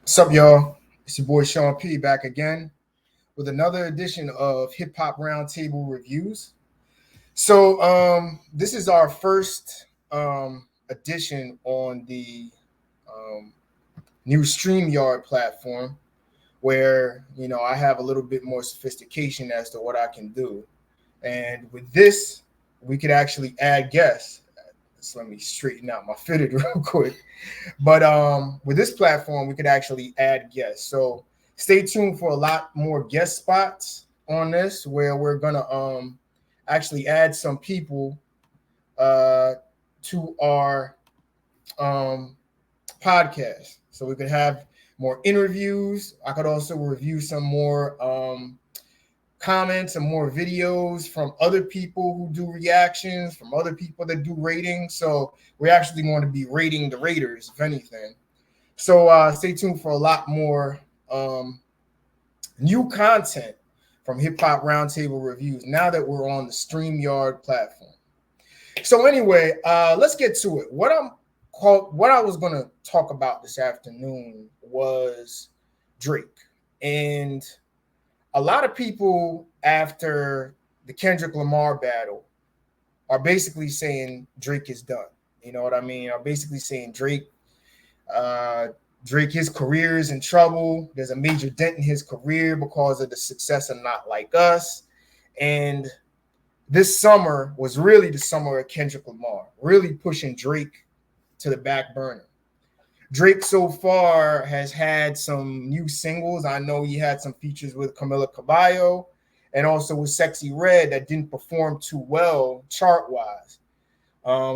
What's up, y'all? It's your boy Sean P back again with another edition of Hip Hop Roundtable Reviews. This is our first edition on the um, new StreamYard platform, where I have a little bit more sophistication as to what I can do. And with this, we could actually add guests. So let me straighten out my fitted real quick. But with this platform, we could actually add guests. So stay tuned for a lot more guest spots on this, where we're gonna actually add some people uh, to our um, podcast. So we could have more interviews. I could also review some more comments and more videos from other people who do reactions, from other people that do ratings. So we're actually going to be rating the raters, if anything. So stay tuned for a lot more new content from Hip Hop Roundtable Reviews now that we're on the StreamYard platform. So anyway, let's get to it. What I was going to talk about this afternoon was Drake. And a lot of people after the Kendrick Lamar battle are basically saying Drake is done. You know what I mean? Are basically saying Drake, his career is in trouble. There's a major dent in his career because of the success of Not Like Us. And this summer was really the summer of Kendrick Lamar, really pushing Drake to the back burner. Drake so far has had some new singles. I know he had some features with Camila Cabello and also with Sexy Red that didn't perform too well chart-wise.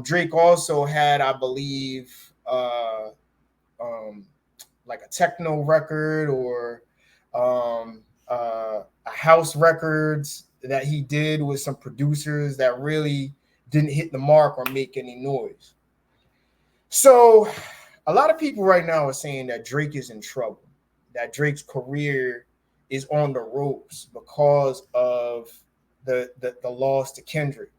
Drake also had, I believe, like a techno record or a house records that he did with some producers that really didn't hit the mark or make any noise. So a lot of people right now are saying that Drake is in trouble, that Drake's career is on the ropes because of the loss to Kendrick.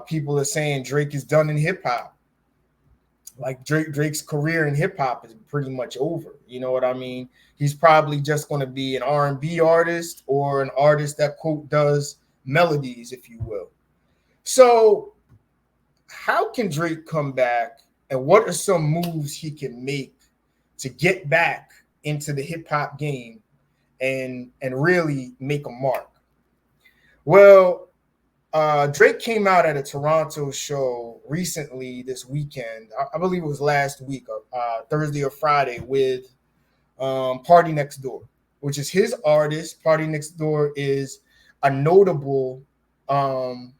People are saying Drake is done in hip hop. Like Drake's career in hip hop is pretty much over. You know what I mean? He's probably just going to be an R&B artist or an artist that quote does melodies, if you will. So how can Drake come back, and what are some moves he can make to get back into the hip hop game and really make a mark? Well, Drake came out at a Toronto show recently this weekend. I believe it was last week, Thursday or Friday, with Party Next Door, which is his artist. Party Next Door is a notable R&B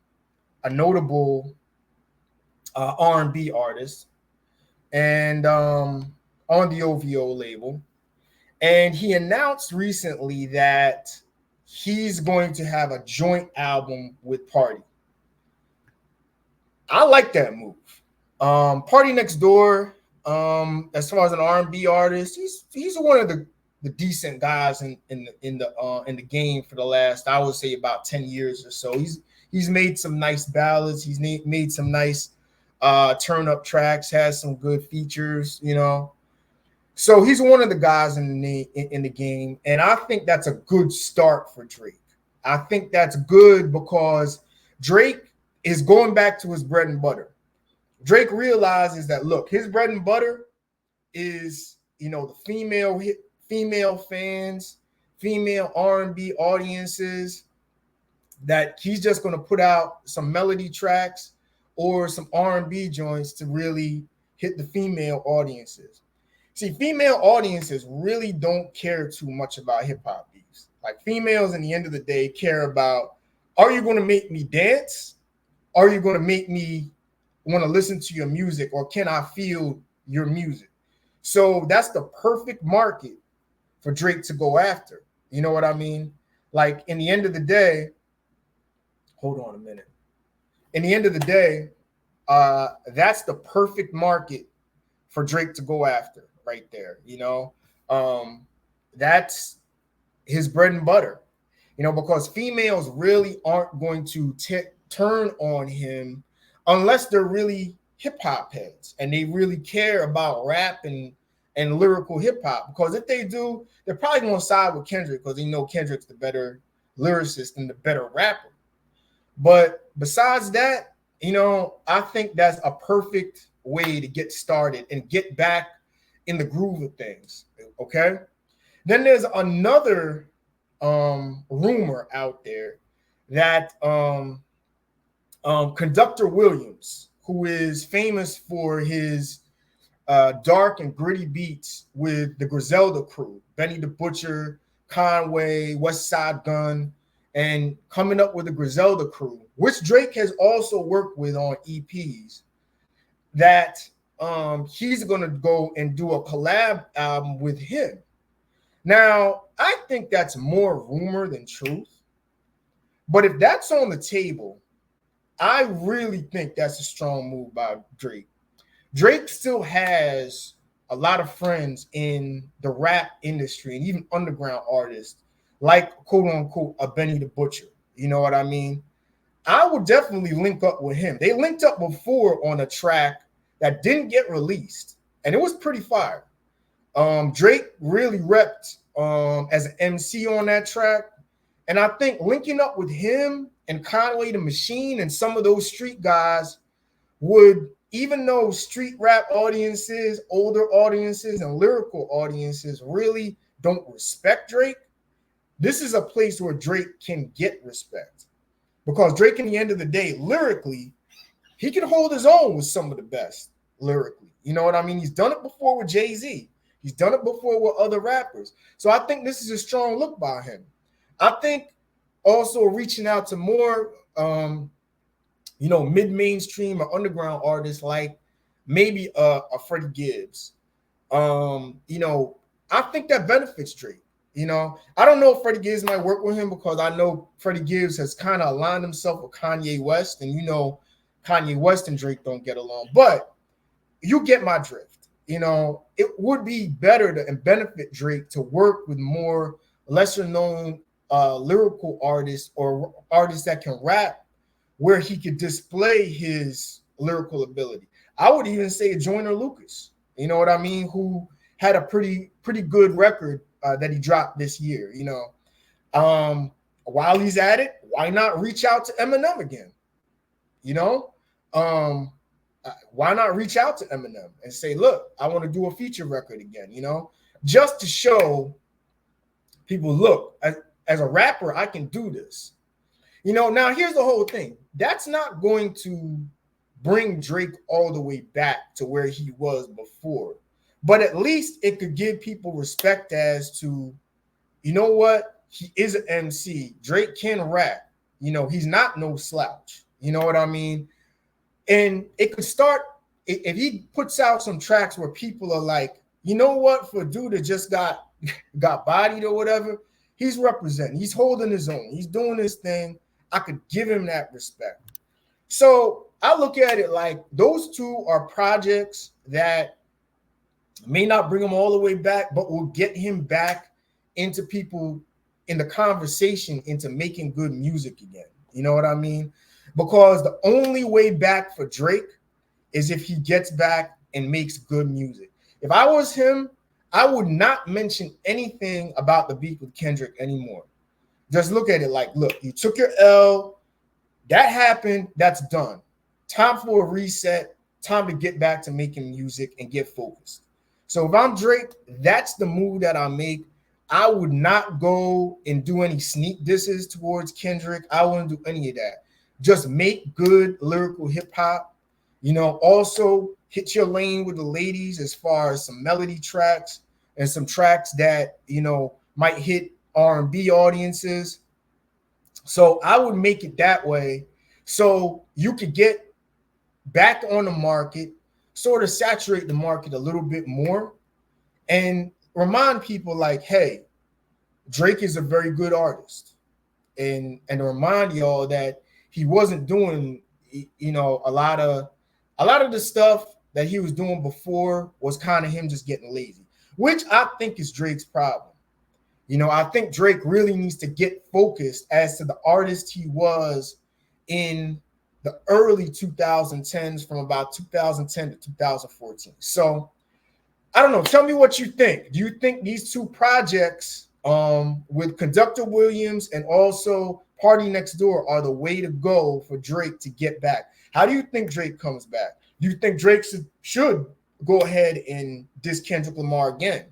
artist, and on the OVO label. And he announced recently that he's going to have a joint album with Party. I like that move. Party Next Door, as far as an R&B artist, he's one of the decent guys in the game for the last, I would say, about 10 years or so. He's made some nice ballads. He's made some nice turn up tracks. Has some good features. So he's one of the guys in the game, and I think that's a good start for Drake. I think that's good because Drake is going back to his bread and butter. Drake realizes that, look, his bread and butter is, the female fans, female R&B audiences, that he's just going to put out some melody tracks or some R&B joints to really hit the female audiences. See, female audiences really don't care too much about hip hop beats. Like, females, in the end of the day, care about, are you going to make me dance? Are you going to make me want to listen to your music, or can I feel your music? So that's the perfect market for Drake to go after. You know what I mean? Like, in the end of the day, hold on a minute. In the end of the day, that's the perfect market for Drake to go after right there. That's his bread and butter, because females really aren't going to turn on him unless they're really hip hop heads and they really care about rap and and lyrical hip hop. Because if they do, they're probably going to side with Kendrick because they know Kendrick's the better lyricist and the better rapper. But besides that, I think that's a perfect way to get started and get back in the groove of things. Okay. Then there's another rumor out there that Conductor Williams, who is famous for his dark and gritty beats with the Griselda crew, Benny the Butcher, Conway, West Side Gun, and coming up with the Griselda crew, which Drake has also worked with on EPs, that he's going to go and do a collab album with him. Now, I think that's more rumor than truth. But if that's on the table, I really think that's a strong move by Drake. Drake still has a lot of friends in the rap industry and even underground artists like, quote unquote, a Benny the Butcher. You know what I mean? I would definitely link up with him. They linked up before on a track that didn't get released, and it was pretty fire. Drake really repped as an MC on that track. And I think linking up with him and Conway the Machine and some of those street guys would, even though street rap audiences, older audiences, and lyrical audiences really don't respect Drake, this is a place where Drake can get respect. Because Drake, in the end of the day, lyrically, he can hold his own with some of the best lyrically. You know what I mean? He's done it before with Jay-Z. He's done it before with other rappers. So I think this is a strong look by him. I think also reaching out to more, mid-mainstream or underground artists like maybe a Freddie Gibbs. I think that benefits Drake. I don't know if Freddie Gibbs might work with him because I know Freddie Gibbs has kind of aligned himself with Kanye West, and Kanye West and Drake don't get along. But you get my drift. It would be better to and benefit Drake to work with more lesser known lyrical artists or artists that can rap, where he could display his lyrical ability. I would even say Joyner Lucas, you know what I mean, who had a pretty good record that he dropped this year. While he's at it, why not reach out to Eminem again? Why not reach out to Eminem and say, look, I want to do a feature record again, just to show people, look, as a rapper, I can do this. Now here's the whole thing. That's not going to bring Drake all the way back to where he was before. But at least it could give people respect as to, you know what? He is an MC. Drake can rap. He's not no slouch. You know what I mean? And it could start, if he puts out some tracks where people are like, you know what? For a dude that just got bodied or whatever, he's representing. He's holding his own. He's doing his thing. I could give him that respect. So I look at it like those two are projects that may not bring him all the way back, but will get him back into people in the conversation, into making good music again. You know what I mean? Because the only way back for Drake is if he gets back and makes good music. If I was him, I would not mention anything about the beef with Kendrick anymore. Just look at it like, look, you took your L. That happened. That's done. Time for a reset. Time to get back to making music and get focused. So if I'm Drake, that's the move that I make. I would not go and do any sneak disses towards Kendrick. I wouldn't do any of that. Just make good lyrical hip hop. Also hit your lane with the ladies as far as some melody tracks and some tracks that, might hit R&B audiences. So I would make it that way so you could get back on the market, sort of saturate the market a little bit more and remind people like, hey, Drake is a very good artist. And to remind y'all that he wasn't doing, a lot of the stuff that he was doing before was kind of him just getting lazy, which I think is Drake's problem. I think Drake really needs to get focused as to the artist he was in the early 2010s, from about 2010 to 2014. So I don't know. Tell me what you think. Do you think these two projects, with Conductor Williams and also Party Next Door, are the way to go for Drake to get back? How do you think Drake comes back? Do you think Drake should go ahead and diss Kendrick Lamar again?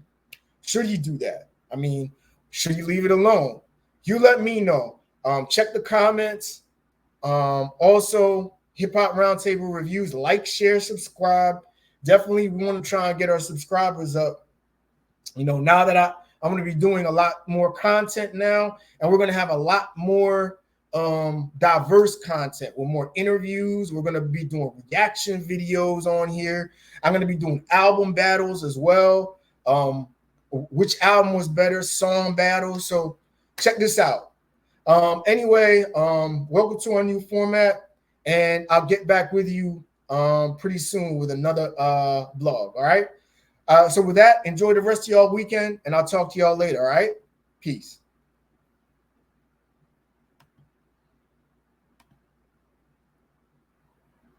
Should he do that? I mean, should he leave it alone? You let me know. Check the comments. Also, Hip Hop Roundtable Reviews. Like, share, subscribe. Definitely, we want to try and get our subscribers up. You know, now that I'm going to be doing a lot more content now, and we're going to have a lot more diverse content with more interviews. We're going to be doing reaction videos on here. I'm going to be doing album battles as well. Which album was better, song battles. So check this out. Anyway, welcome to our new format, and I'll get back with you pretty soon with another blog. All right. So with that, enjoy the rest of y'all weekend, and I'll talk to y'all later. All right. Peace.